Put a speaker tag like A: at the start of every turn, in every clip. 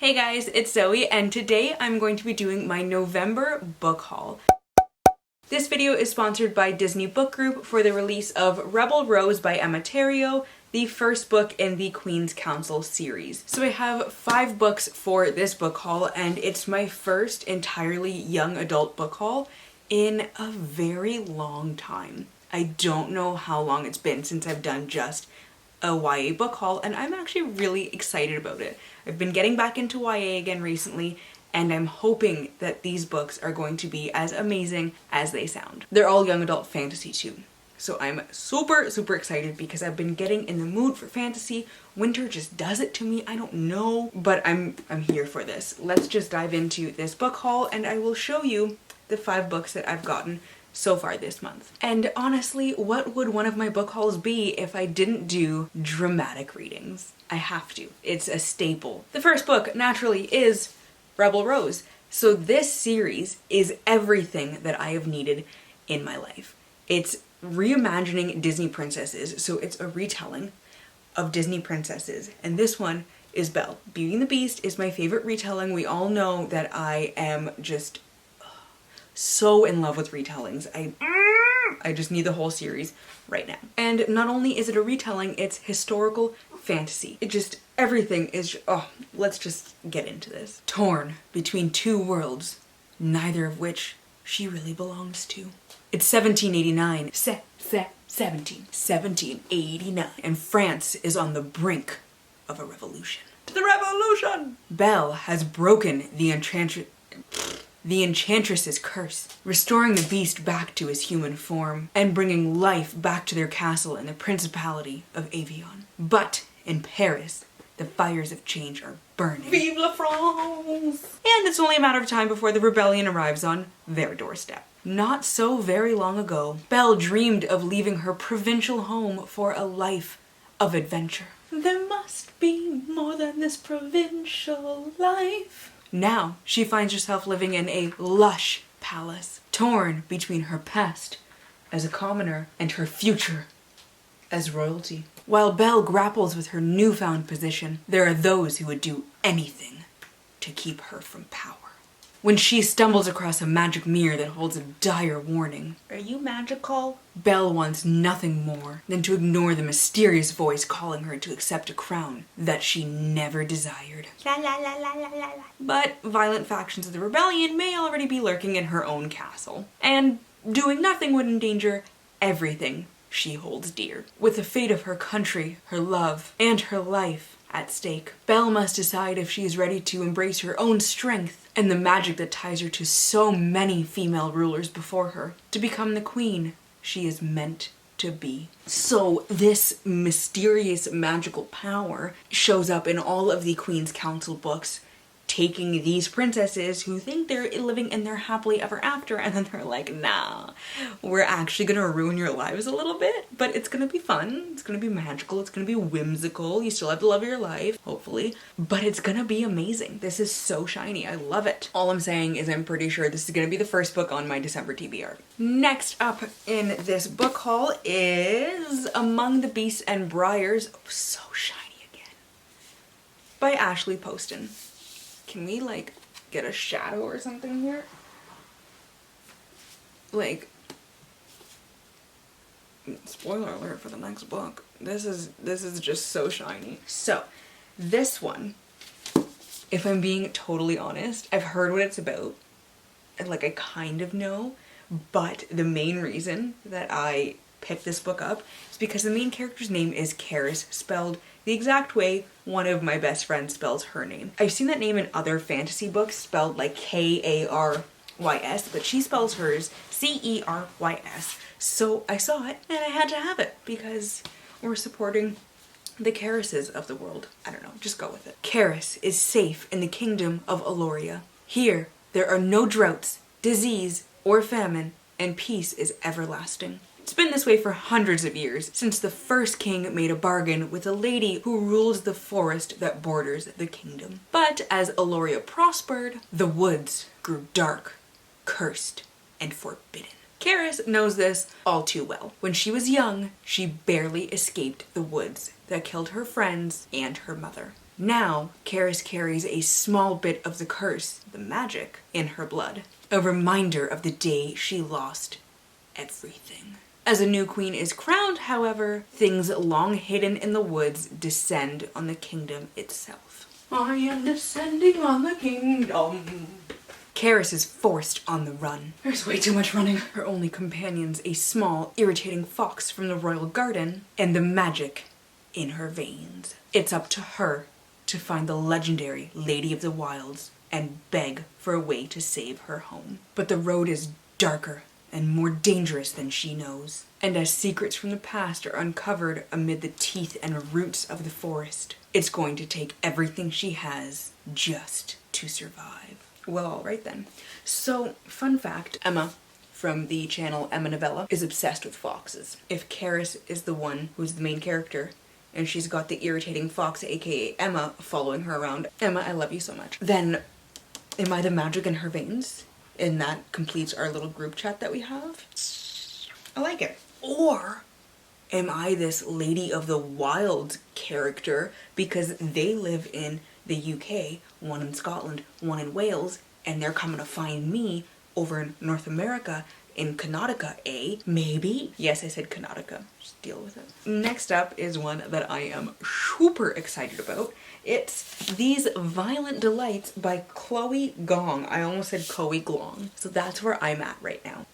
A: Hey guys, it's Zoe, and today I'm going to be doing my November book haul. This video is sponsored by Disney Book Group for the release of Rebel Rose by Emma Terrio, the first book in the Queen's Counsel series. So I have 5 books for this book haul, and it's my first entirely young adult book haul in a very long time. I don't know how long it's been since I've done just a YA book haul, and I'm actually really excited about it. I've been getting back into YA again recently, and I'm hoping that these books are going to be as amazing as they sound. They're all young adult fantasy too. So I'm super excited because I've been getting in the mood for fantasy. Winter just does it to me, I don't know, but I'm here for this. Let's just dive into this book haul and I will show you the 5 books that I've gotten so far this month. And honestly, what would one of my book hauls be if I didn't do dramatic readings? I have to. It's a staple. The first book, naturally, is Rebel Rose. So this series is everything that I have needed in my life. It's reimagining Disney princesses, so it's a retelling of Disney princesses, and this one is Belle. Beauty and the Beast is my favorite retelling. We all know that I am just so in love with retellings. I just need the whole series right now. And not only is it a retelling, it's historical fantasy. It just, everything is, let's just get into this. Torn between 2 worlds, neither of which she really belongs to. It's 1789. 1789. And France is on the brink of a revolution. To the revolution! Belle has broken the Enchantress's curse, restoring the Beast back to his human form, and bringing life back to their castle in the Principality of Avion. But in Paris, the fires of change are burning. Vive la France! And it's only a matter of time before the rebellion arrives on their doorstep. Not so very long ago, Belle dreamed of leaving her provincial home for a life of adventure. There must be more than this provincial life. Now, she finds herself living in a lush palace, torn between her past as a commoner and her future as royalty. While Belle grapples with her newfound position, there are those who would do anything to keep her from power. When she stumbles across a magic mirror that holds a dire warning, "Are you magical?" Belle wants nothing more than to ignore the mysterious voice calling her to accept a crown that she never desired. La la la la la la. But violent factions of the rebellion may already be lurking in her own castle, and doing nothing would endanger everything she holds dear. With the fate of her country, her love, and her life at stake, Belle must decide if she is ready to embrace her own strength and the magic that ties her to so many female rulers before her, to become the queen she is meant to be. So this mysterious magical power shows up in all of the Queen's Counsel books, taking these princesses who think they're living in their happily ever after, and then they're like, nah, we're actually gonna ruin your lives a little bit, but it's gonna be fun, it's gonna be magical, it's gonna be whimsical, you still have the love of your life, hopefully, but it's gonna be amazing. This is so shiny, I love it. All I'm saying is I'm pretty sure this is gonna be the first book on my December TBR. Next up in this book haul is Among the Beasts and Briars, so shiny again, by Ashley Poston. Can we, like, get a shadow or something here? Like, spoiler alert for the next book. This is just so shiny. So, this one, if I'm being totally honest, I've heard what it's about. And, like, I kind of know. But the main reason that I picked this book up is because the main character's name is Karis, spelled the exact way one of my best friends spells her name. I've seen that name in other fantasy books spelled like Karys, but she spells hers Cerys. So I saw it and I had to have it because we're supporting the Karises of the world. I don't know, just go with it. Karis is safe in the kingdom of Aloria. Here, there are no droughts, disease, or famine, and peace is everlasting. It's been this way for hundreds of years, since the first king made a bargain with a lady who rules the forest that borders the kingdom. But as Aloria prospered, the woods grew dark, cursed, and forbidden. Karis knows this all too well. When she was young, she barely escaped the woods that killed her friends and her mother. Now, Karis carries a small bit of the curse, the magic, in her blood. A reminder of the day she lost everything. As a new queen is crowned, however, things long hidden in the woods descend on the kingdom itself. I am descending on the kingdom. Karis is forced on the run. There's way too much running. Her only companions, a small, irritating fox from the royal garden, and the magic in her veins. It's up to her to find the legendary Lady of the Wilds and beg for a way to save her home. But the road is darker and more dangerous than she knows. And as secrets from the past are uncovered amid the teeth and roots of the forest, it's going to take everything she has just to survive. Well, alright then. So, fun fact, Emma from the channel Emma Novella is obsessed with foxes. If Karis is the one who's the main character, and she's got the irritating fox, aka Emma, following her around, Emma, I love you so much, then am I the magic in her veins? And that completes our little group chat that we have. I like it. Or am I this Lady of the Wild character because they live in the UK, one in Scotland, one in Wales, and they're coming to find me over in North America in Connecticut, eh? Maybe? Yes, I said Connecticut. Just deal with it. Next up is one that I am super excited about. It's These Violent Delights by Chloe Gong. I almost said Chloe Glong. So that's where I'm at right now.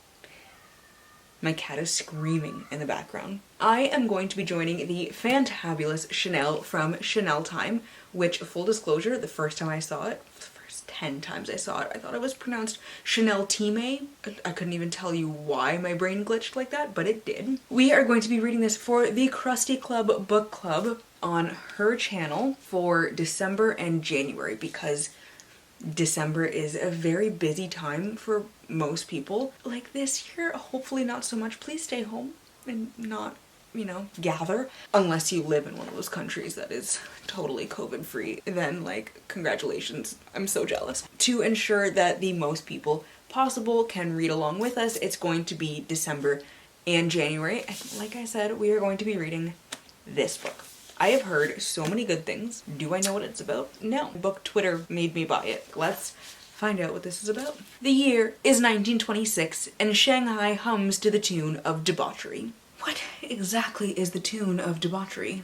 A: My cat is screaming in the background. I am going to be joining the fantabulous Chanel from Chanel Time, which, full disclosure, the first time I saw it, the first 10 times I saw it, I thought it was pronounced Chanel Time. I couldn't even tell you why my brain glitched like that, but it did. We are going to be reading this for the Krusty Club Book Club on her channel for December and January, because December is a very busy time for most people. Like this year, hopefully not so much. Please stay home and not, you know, gather. Unless you live in one of those countries that is totally COVID free, then like, congratulations. I'm so jealous. To ensure that the most people possible can read along with us, it's going to be December and January. And like I said, we are going to be reading this book. I have heard so many good things. Do I know what it's about? No. Book Twitter made me buy it. Let's find out what this is about. The year is 1926 and Shanghai hums to the tune of debauchery. What exactly is the tune of debauchery?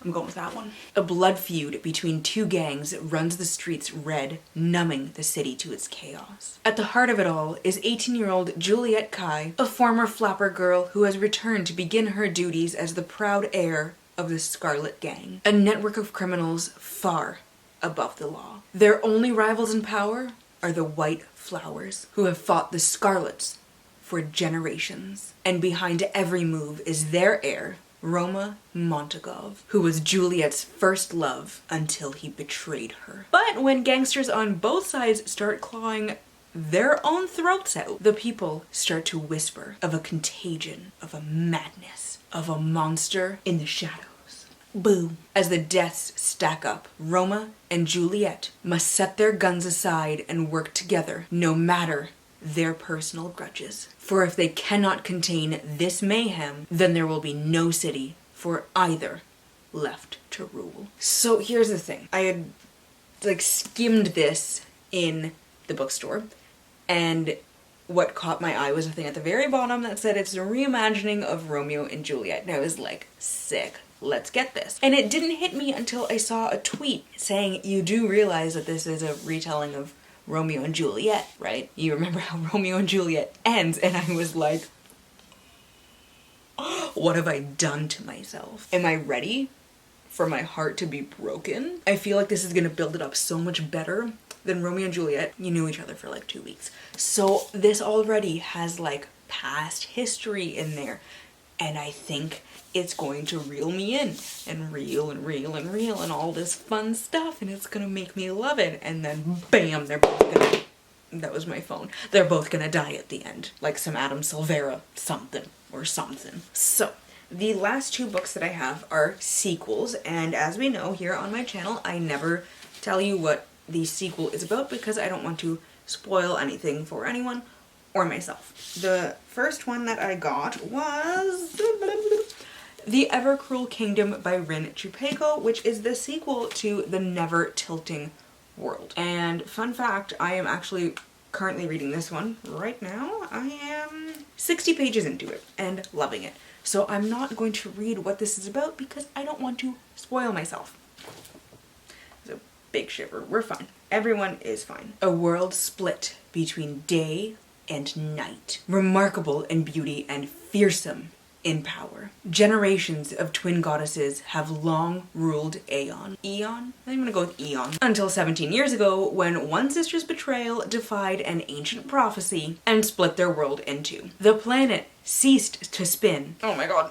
A: I'm going with that one. A blood feud between two gangs runs the streets red, numbing the city to its chaos. At the heart of it all is 18-year-old Juliet Kai, a former flapper girl who has returned to begin her duties as the proud heir of the Scarlet Gang, a network of criminals far above the law. Their only rivals in power are the White Flowers, who have fought the Scarlets for generations. And behind every move is their heir, Roma Montagov, who was Juliet's first love until he betrayed her. But when gangsters on both sides start clawing their own throats out, the people start to whisper of a contagion, of a madness, of a monster in the shadows. Boo! As the deaths stack up, Roma and Juliet must set their guns aside and work together, no matter their personal grudges. For if they cannot contain this mayhem, then there will be no city for either left to rule. So here's the thing. I had like skimmed this in the bookstore, and what caught my eye was a thing at the very bottom that said it's a reimagining of Romeo and Juliet. And I was like, sick. Let's get this. And it didn't hit me until I saw a tweet saying, you do realize that this is a retelling of Romeo and Juliet, right? You remember how Romeo and Juliet ends, and I was like, what have I done to myself? Am I ready for my heart to be broken? I feel like this is gonna build it up so much better than Romeo and Juliet. You knew each other for like 2 weeks. So this already has like past history in there, and I think it's going to reel me in and reel and reel and reel and all this fun stuff, and it's gonna make me love it. And then bam, they're both gonna, that was my phone, they're both gonna die at the end, like some Adam Silvera something or something. So the last 2 books that I have are sequels, and as we know here on my channel, I never tell you what the sequel is about because I don't want to spoil anything for anyone or myself. The first one that I got was The Evercruel Kingdom by Rin Chupeco, which is the sequel to The Never Tilting World. And fun fact, I am actually currently reading this one right now. I am 60 pages into it and loving it. So I'm not going to read what this is about because I don't want to spoil myself. It's a big shiver. We're fine. Everyone is fine. A world split between day and night. Remarkable in beauty and fearsome in power. Generations of twin goddesses have long ruled Aeon. Eon? I'm gonna go with Eon. Until 17 years ago, when one sister's betrayal defied an ancient prophecy and split their world in two. The planet ceased to spin. Oh my god,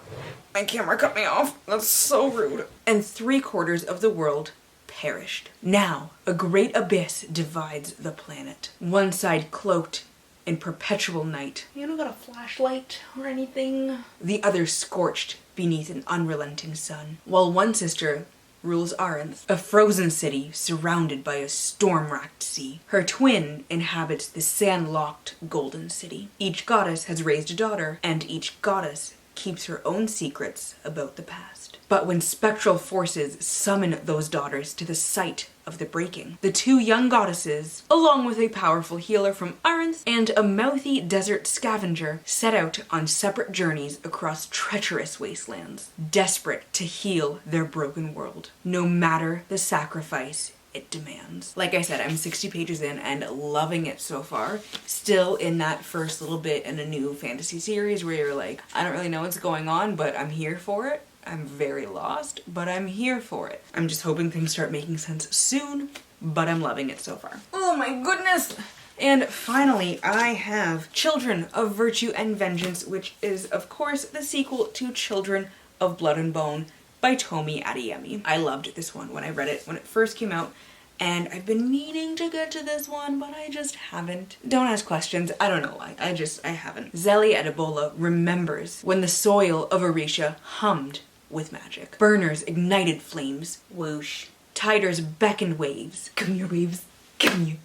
A: my camera cut me off. That's so rude. And 3/4 of the world perished. Now, a great abyss divides the planet. One side cloaked in perpetual night. You don't got a flashlight or anything? The other scorched beneath an unrelenting sun. While one sister rules Arinth, a frozen city surrounded by a storm-racked sea. Her twin inhabits the sand-locked golden city. Each goddess has raised a daughter, and each goddess keeps her own secrets about the past. But when spectral forces summon those daughters to the site of the breaking, the two young goddesses, along with a powerful healer from Arinth and a mouthy desert scavenger, set out on separate journeys across treacherous wastelands, desperate to heal their broken world, no matter the sacrifice it demands. Like I said, I'm 60 pages in and loving it so far. Still in that first little bit in a new fantasy series where you're like, I don't really know what's going on, but I'm here for it. I'm very lost, but I'm here for it. I'm just hoping things start making sense soon, but I'm loving it so far. Oh my goodness! And finally, I have Children of Virtue and Vengeance, which is, of course, the sequel to Children of Blood and Bone by Tomi Adeyemi. I loved this one when I read it when it first came out, and I've been meaning to get to this one, but I just haven't. Don't ask questions. I don't know why. I haven't. Zeli Adebola remembers when the soil of Orisha hummed with magic. Burners ignited flames. Whoosh. Tiders beckoned waves. Come here, waves. Come here.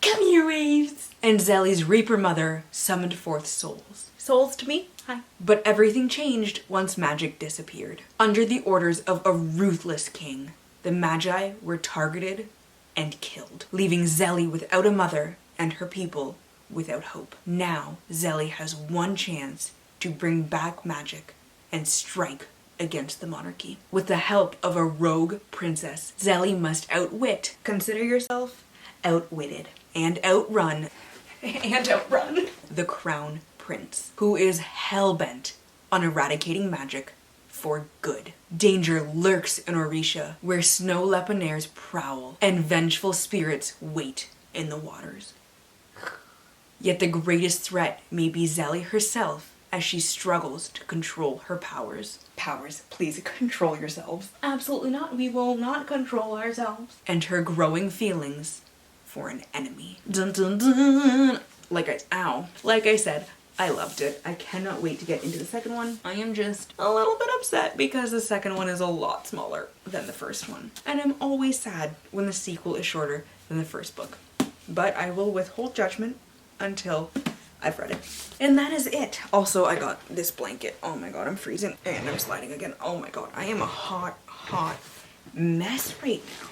A: Come here, waves. And Zeli's Reaper Mother summoned forth souls. Souls to me? Hi. But everything changed once magic disappeared. Under the orders of a ruthless king, the Magi were targeted and killed, leaving Zeli without a mother and her people without hope. Now, Zeli has one chance to bring back magic and strike against the monarchy. With the help of a rogue princess, Zeli must outwit, consider yourself outwitted, and outrun, the crown prince, who is hell-bent on eradicating magic for good. Danger lurks in Orisha, where snow leponaires prowl and vengeful spirits wait in the waters. Yet the greatest threat may be Zeli herself, as she struggles to control her powers. Powers, please control yourselves. Absolutely not. We will not control ourselves. And her growing feelings for an enemy. Dun dun dun! Like I said, I loved it. I cannot wait to get into the second one. I am just a little bit upset because the second one is a lot smaller than the first one. And I'm always sad when the sequel is shorter than the first book. But I will withhold judgment until I've read it. And that is it. Also, I got this blanket. Oh my god, I'm freezing and I'm sliding again. Oh my god, I am a hot mess right now.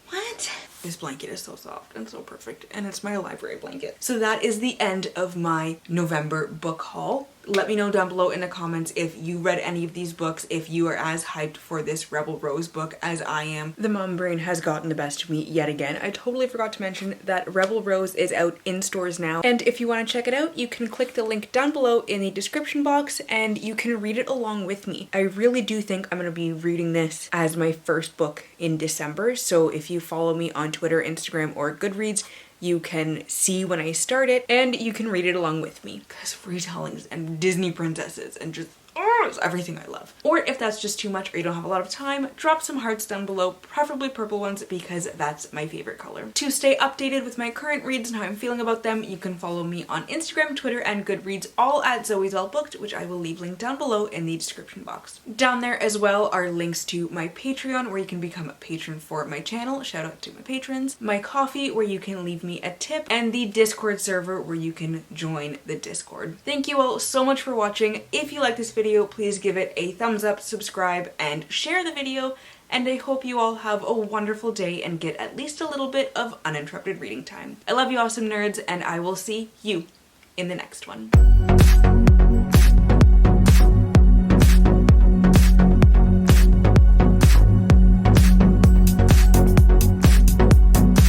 A: What? This blanket is so soft and so perfect, and it's my library blanket. So that is the end of my November book haul. Let me know down below in the comments if you read any of these books, if you are as hyped for this Rebel Rose book as I am. The mom brain has gotten the best of me yet again. I totally forgot to mention that Rebel Rose is out in stores now, and if you want to check it out, you can click the link down below in the description box and you can read it along with me. I really do think I'm going to be reading this as my first book in December, so if you follow me on Twitter, Instagram, or Goodreads, you can see when I start it and you can read it along with me. Because retellings and Disney princesses and just it's everything I love. Or if that's just too much or you don't have a lot of time, drop some hearts down below, preferably purple ones because that's my favorite color. To stay updated with my current reads and how I'm feeling about them, you can follow me on Instagram, Twitter, and Goodreads, all at Zoe's All Booked, which I will leave linked down below in the description box. Down there as well are links to my Patreon, where you can become a patron for my channel. Shout out to my patrons. My Ko-fi, where you can leave me a tip, and the Discord server, where you can join the Discord. Thank you all so much for watching. If you like this video, please please give it a thumbs up, subscribe, and share the video, and I hope you all have a wonderful day and get at least a little bit of uninterrupted reading time. I love you awesome nerds, and I will see you in the next one.